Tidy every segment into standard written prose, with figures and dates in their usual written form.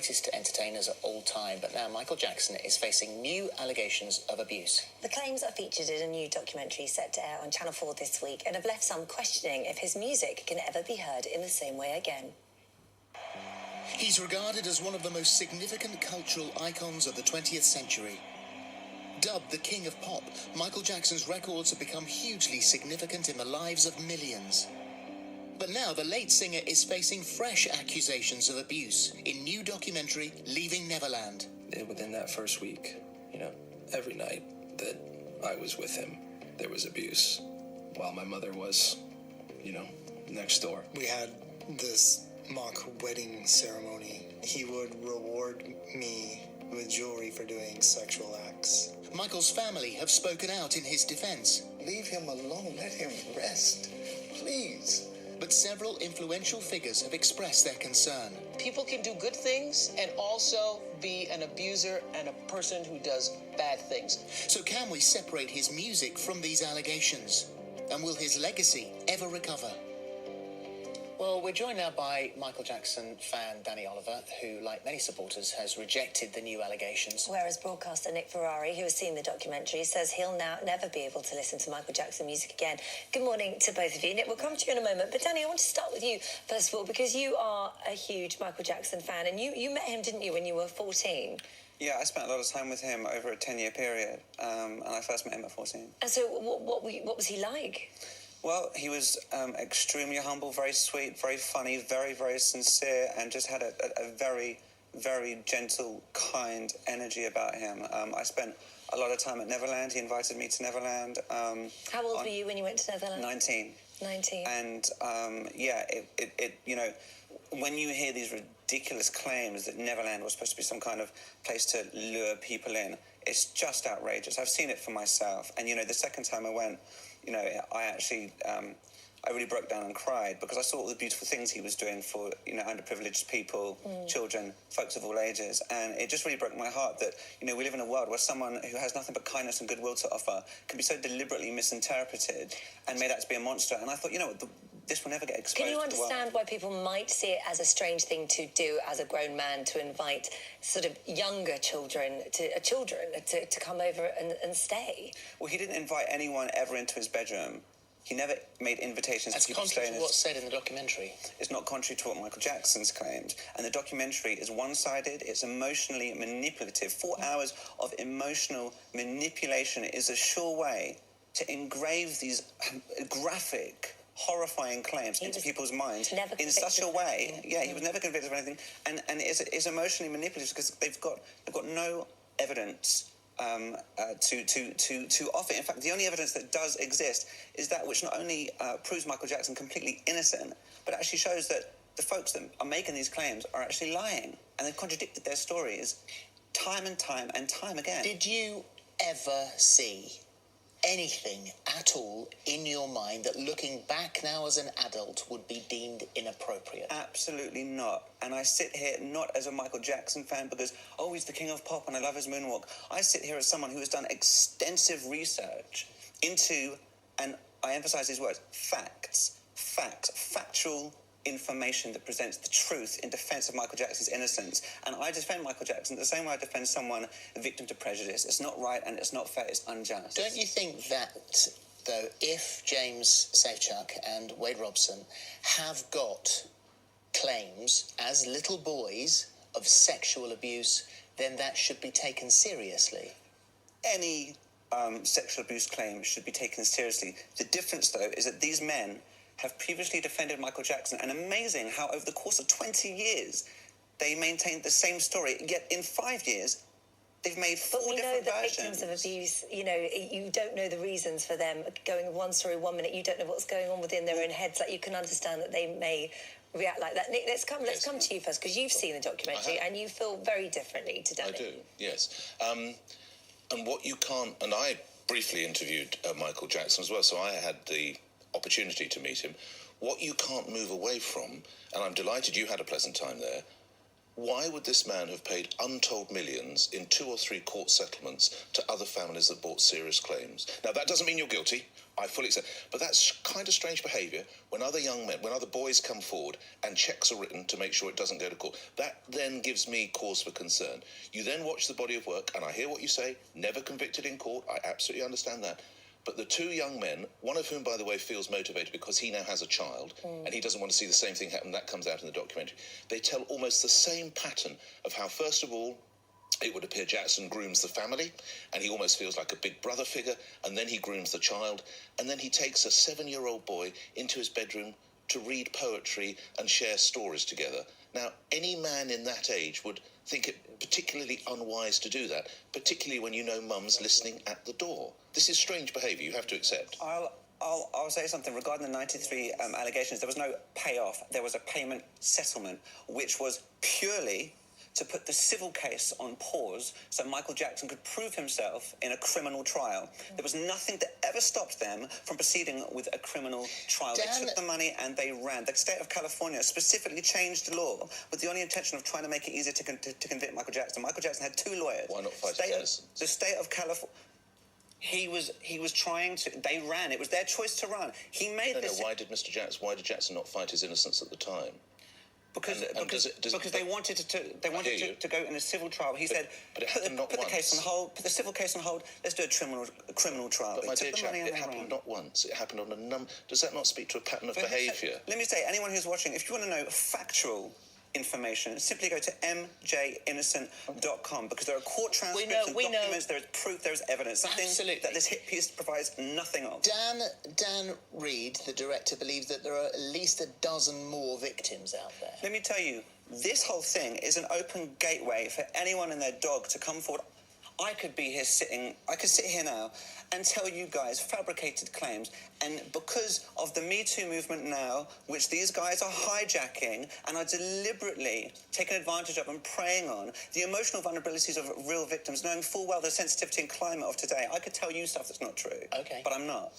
greatest entertainers of all time, but now Michael Jackson is facing new allegations of abuse. The claims are featured in a new documentary set to air on Channel 4 this week and have left some questioning if his music can ever be heard in the same way again. He's regarded as one of the most significant cultural icons of the 20th century. Dubbed the King of Pop, Michael Jackson's records have become hugely significant in the lives of millions. But now the late singer is facing fresh accusations of abuse in new documentary Leaving Neverland. Within that first week, every night that I was with him, there was abuse, while my mother was, next door. We had this mock wedding ceremony. He would reward me with jewelry for doing sexual acts. Michael's family have spoken out in his defense. Leave him alone. Let him rest. Please. But several influential figures have expressed their concern. People can do good things and also be an abuser and a person who does bad things. So can we separate his music from these allegations? And will his legacy ever recover? Well, we're joined now by Michael Jackson fan Danny Oliver, who, like many supporters, has rejected the new allegations. Whereas broadcaster Nick Ferrari, who has seen the documentary, says he'll now never be able to listen to Michael Jackson music again. Good morning to both of you. Nick, we'll come to you in a moment. But Danny, I want to start with you, first of all, because you are a huge Michael Jackson fan, and you met him, didn't you, when you were 14? Yeah, I spent a lot of time with him over a 10-year period, and I first met him at 14. And so what was he like? Well, he was extremely humble, very sweet, very funny, very, very sincere, and just had a very, very gentle, kind energy about him. I spent a lot of time at Neverland. He invited me to Neverland. How old were you when you went to Neverland? 19. 19. And, when you hear these ridiculous claims that Neverland was supposed to be some kind of place to lure people in, it's just outrageous. I've seen it for myself. And, the second time I went, I really broke down and cried because I saw all the beautiful things he was doing for, underprivileged people, children, folks of all ages. And it just really broke my heart that, we live in a world where someone who has nothing but kindness and goodwill to offer can be so deliberately misinterpreted and made out to be a monster. And I thought, this will never get exposed. Can you understand why people might see it as a strange thing to do as a grown man, to invite sort of younger children to come over and stay? Well, he didn't invite anyone ever into his bedroom. He never made invitations to people staying. That's contrary to what's said in the documentary. It's not contrary to what Michael Jackson's claimed. And the documentary is one-sided. It's emotionally manipulative. 4 hours of emotional manipulation is a sure way to engrave these graphic, horrifying claims into people's minds in such a way. Yeah, he was never convicted of anything. And it's emotionally manipulative because they've got no evidence to offer. In fact, the only evidence that does exist is that which not only proves Michael Jackson completely innocent, but actually shows that the folks that are making these claims are actually lying, and they've contradicted their stories time and time and time again. Did you ever see anything at all in your mind that, looking back now as an adult, would be deemed inappropriate? Absolutely not. And I sit here not as a Michael Jackson fan because, he's the king of pop and I love his moonwalk. I sit here as someone who has done extensive research into, and I emphasize these words, facts, factual information that presents the truth in defense of Michael Jackson's innocence. And I defend Michael Jackson the same way I defend someone a victim to prejudice. It's not right and it's not fair, it's unjust. Don't you think that, though, if James Safechuck and Wade Robson have got claims as little boys of sexual abuse, then that should be taken seriously? Any sexual abuse claim should be taken seriously. The difference, though, is that these men have previously defended Michael Jackson, and amazing how over the course of 20 years they maintained the same story, yet in 5 years they've made four different versions. But we know that victims of abuse, you don't know the reasons for them going one story 1 minute, you don't know what's going on within their own heads. Like, you can understand that they may react like that. Nick, let's come to you first, because you've seen the documentary and you feel very differently to Danny. I do, yes. And what you can't, and I briefly interviewed Michael Jackson as well, so I had the opportunity to meet him. What you can't move away from, and I'm delighted you had a pleasant time there, why would this man have paid untold millions in 2 or 3 court settlements to other families that brought serious claims? Now, that doesn't mean you're guilty. I fully accept. But that's kind of strange behaviour when other young men, when other boys come forward and checks are written to make sure it doesn't go to court. That then gives me cause for concern. You then watch the body of work, and I hear what you say, never convicted in court. I absolutely understand that. But the 2 young men, one of whom, by the way, feels motivated because he now has a child and he doesn't want to see the same thing happen, that comes out in the documentary. They tell almost the same pattern of how, first of all, it would appear Jackson grooms the family, and he almost feels like a big brother figure, and then he grooms the child, and then he takes a 7-year-old boy into his bedroom to read poetry and share stories together. Now, any man in that age would think it particularly unwise to do that, particularly when you know mum's listening at the door. This is strange behaviour, you have to accept. I'll say something regarding the 93 allegations. There was no payoff. There was a payment settlement, which was purely to put the civil case on pause so Michael Jackson could prove himself in a criminal trial. There was nothing that ever stopped them from proceeding with a criminal trial. They took the money and they ran. The state of California specifically changed the law with the only intention of trying to make it easier to convict Michael Jackson. Michael Jackson had 2 lawyers. Why not fight his innocence? The state of California... He was trying to... They ran. It was their choice to run. He made this... No, why did Jackson not fight his innocence at the time? Because they wanted to go in a civil trial. He said, but it happened not put the once. Case on hold, put the civil case on hold. Let's do a criminal trial. But my dear chap, it happened not once. It happened on a number. Does that not speak to a pattern of But behaviour? Let me say, anyone who's watching, if you want to know factual information, simply go to mjinnocent.com because there are court transcripts and documents, there is proof, there is evidence. Something that this hit piece provides nothing of. Dan Reed, the director, believes that there are at least a dozen more victims out there. Let me tell you, this whole thing is an open gateway for anyone and their dog to come forward. I could sit here now and tell you guys fabricated claims, and because of the Me Too movement now, which these guys are hijacking and are deliberately taking advantage of and preying on the emotional vulnerabilities of real victims, knowing full well the sensitivity and climate of today, I could tell you stuff that's not true. Okay. But I'm not.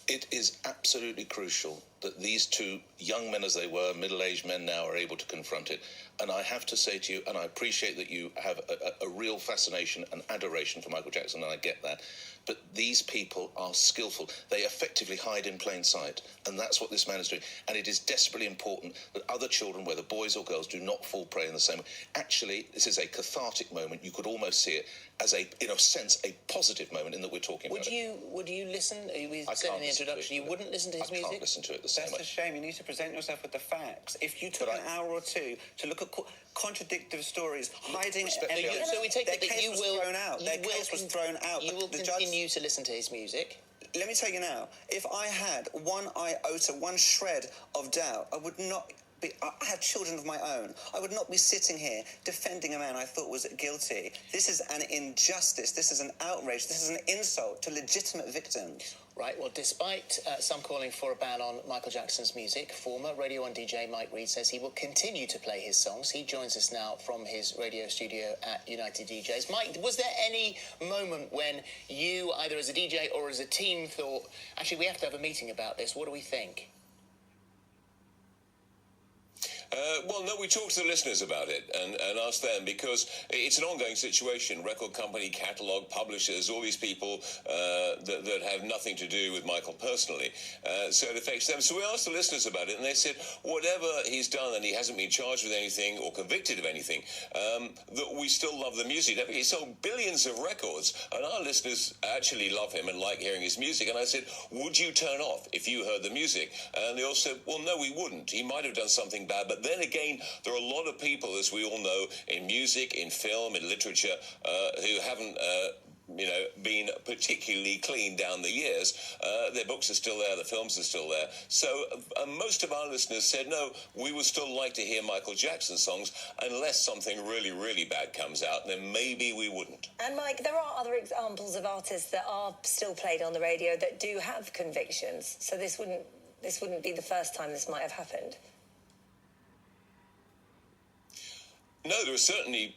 It is absolutely crucial that these 2 young men, as they were, middle-aged men now, are able to confront it. And I have to say to you, and I appreciate that you have a real fascination and adoration for Michael Jackson, and I get that, but these people are skillful. They effectively hide in plain sight, and that's what this man is doing. And it is desperately important that other children, whether boys or girls, do not fall prey in the same way. Actually, this is a cathartic moment. You could almost see it as in a sense, a positive moment in that we're talking about it. Would you listen? We said in the introduction, you wouldn't listen to his music? I can't listen to it the same way. That's a shame. You need to present yourself with the facts. If you took an hour or 2 to look at contradictory stories, hiding evidence, so we take it that you will... Their case was thrown out. You will continue to listen to his music? Let me tell you now, if I had one iota, one shred of doubt, I would not... I have children of my own. I would not be sitting here defending a man I thought was guilty. This is an injustice. This is an outrage. This is an insult to legitimate victims. Right, well, despite some calling for a ban on Michael Jackson's music, former Radio 1 DJ Mike Reid says he will continue to play his songs. He joins us now from his radio studio at United DJs. Mike, was there any moment when you, either as a DJ or as a team, thought, actually, we have to have a meeting about this? What do we think? Well, no, we talked to the listeners about it and asked them because it's an ongoing situation. Record company, catalogue, publishers, all these people that have nothing to do with Michael personally. So it affects them. So we asked the listeners about it and they said whatever he's done and he hasn't been charged with anything or convicted of anything, that we still love the music. He sold billions of records and our listeners actually love him and like hearing his music. And I said, would you turn off if you heard the music? And they all said, well, no, we wouldn't. He might have done something bad, but then again, there are a lot of people, as we all know, in music, in film, in literature, who haven't, been particularly clean down the years. Their books are still there, the films are still there. So most of our listeners said, no, we would still like to hear Michael Jackson songs unless something really, really bad comes out, then maybe we wouldn't. And Mike, there are other examples of artists that are still played on the radio that do have convictions. So this wouldn't be the first time this might have happened. No, there are certainly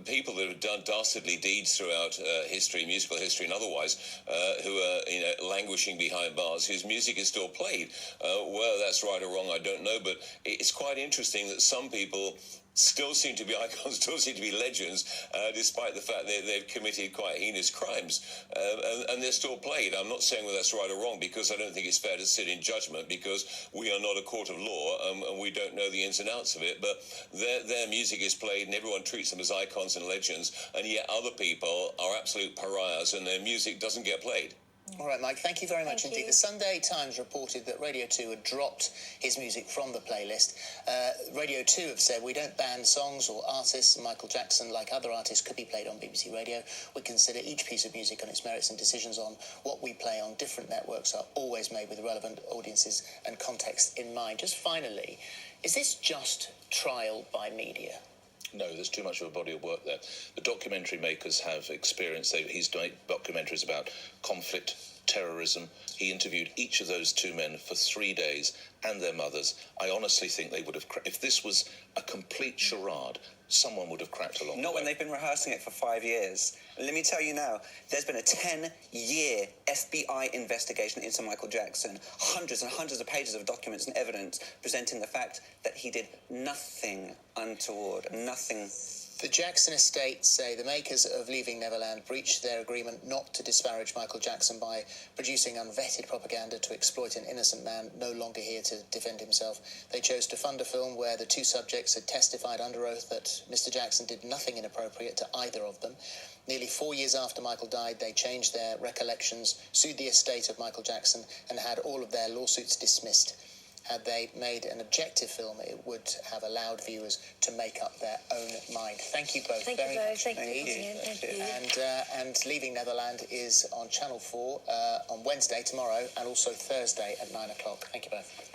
people that have done dastardly deeds throughout history, musical history and otherwise, who are languishing behind bars, whose music is still played. Whether that's right or wrong, I don't know, but it's quite interesting that some people still seem to be icons, still seem to be legends, despite the fact that they've committed quite heinous crimes, and they're still played. I'm not saying whether that's right or wrong, because I don't think it's fair to sit in judgment, because we are not a court of law, and we don't know the ins and outs of it, but their music is played and everyone treats them as icons and legends, and yet other people are absolute pariahs and their music doesn't get played. All right, Mike, thank you very much Thank indeed. you. The Sunday Times reported that Radio 2 had dropped his music from the playlist. Radio 2 have said, we don't ban songs or artists. Michael Jackson, like other artists, could be played on BBC Radio. We consider each piece of music on its merits, and decisions on what we play on different networks are always made with relevant audiences and context in mind. Just finally, is this just trial by media? No, there's too much of a body of work there. The documentary makers have experience. He's doing documentaries about conflict, terrorism. He interviewed each of those two men for 3 days and their mothers. I honestly think they would have... If this was a complete charade, someone would have cracked along. Not when they've been rehearsing it for 5 years. Let me tell you now, there's been a 10-year FBI investigation into Michael Jackson. Hundreds and hundreds of pages of documents and evidence presenting the fact that he did nothing untoward, nothing. The Jackson estate say the makers of Leaving Neverland breached their agreement not to disparage Michael Jackson by producing unvetted propaganda to exploit an innocent man no longer here to defend himself. They chose to fund a film where the two subjects had testified under oath that Mr. Jackson did nothing inappropriate to either of them. Nearly 4 years after Michael died, they changed their recollections, sued the estate of Michael Jackson, and had all of their lawsuits dismissed. Had they made an objective film, it would have allowed viewers to make up their own mind. Thank you both very much. Thank you. Thank you. And Leaving Neverland is on Channel 4 on Wednesday, tomorrow, and also Thursday at 9 o'clock. Thank you both.